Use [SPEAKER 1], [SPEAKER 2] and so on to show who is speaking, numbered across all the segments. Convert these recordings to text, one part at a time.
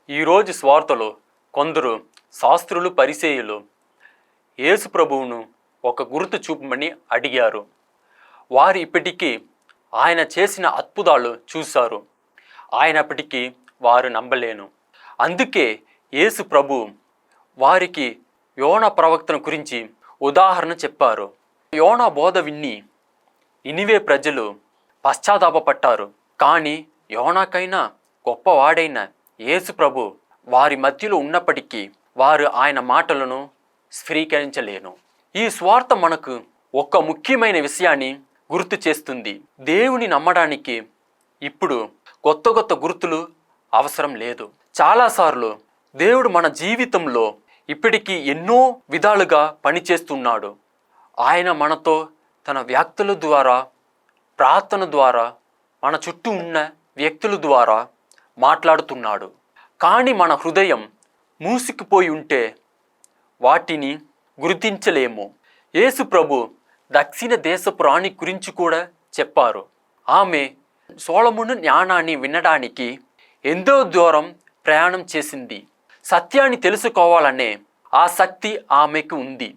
[SPEAKER 1] ఈరోజు స్వార్థలో కొందరు శాస్త్రులు పరిసేయులు యేసు ప్రభువును ఒక గుర్తు చూపమని అడిగారు. వారు ఇప్పటికీ ఆయన చేసిన అద్భుతాలు చూశారు. ఆయనప్పటికీ వారు నమ్మలేను. అందుకే యేసు ప్రభు వారికి యోనా ప్రవక్తను గురించి ఉదాహరణ చెప్పారు. యోనా బోధ విని నినివే ప్రజలు పశ్చాత్తాపపడ్డారు. కానీ యోనాకైనా గొప్పవాడైన యేసు ప్రభు వారి మధ్యలో ఉన్నప్పటికీ వారు ఆయన మాటలను స్వీకరించలేను. ఈ స్వార్థ మనకు ఒక ముఖ్యమైన విషయాన్ని గుర్తు చేస్తుంది. దేవుని నమ్మడానికి ఇప్పుడు కొత్త కొత్త గుర్తులు అవసరం లేదు. చాలాసార్లు దేవుడు మన జీవితంలో ఇప్పటికీ ఎన్నో విధాలుగా పనిచేస్తున్నాడు. ఆయన మనతో తన వ్యక్తుల ద్వారా, ప్రార్థన ద్వారా, మన చుట్టూ ఉన్న వ్యక్తుల ద్వారా మాట్లాడుతున్నాడు. కానీ మన హృదయం మూసుకుపోయి ఉంటే వాటిని గుర్తించలేము. యేసు ప్రభు దక్షిణ దేశపు రాణి గురించి కూడా చెప్పారు. ఆమె సొలొమోను జ్ఞానాన్ని వినడానికి ఎంతో దూరం ప్రయాణం చేసింది. సత్యాన్ని తెలుసుకోవాలనే ఆసక్తి ఆమెకు ఉంది.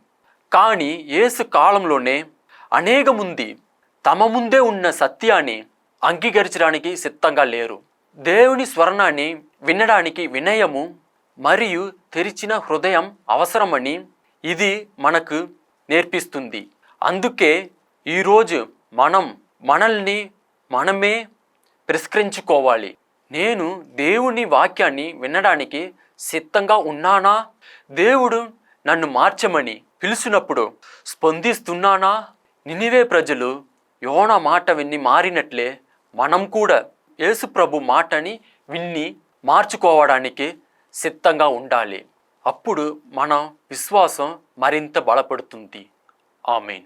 [SPEAKER 1] కానీ యేసు కాలంలోనే అనేక మంది తమ ముందే ఉన్న సత్యాన్ని అంగీకరించడానికి సిద్ధంగా లేరు. దేవుని స్వరాన్ని వినడానికి వినయము మరియు తెరిచిన హృదయం అవసరమని ఇది మనకు నేర్పిస్తుంది. అందుకే ఈరోజు మనల్ని మనమే పరిష్కరించుకోవాలి. నేను దేవుని వాక్యాన్ని వినడానికి సిద్ధంగా ఉన్నానా? దేవుడు నన్ను మార్చమని పిలిచినప్పుడు స్పందిస్తున్నానా? నినివే ప్రజలు యోనా మాట విని మారినట్లే మనం కూడా యేసు ప్రభు మాటని విని మార్చుకోవడానికి సిద్ధంగా ఉండాలి. అప్పుడు మన విశ్వాసం మరింత బలపడుతుంది. ఆమేన్.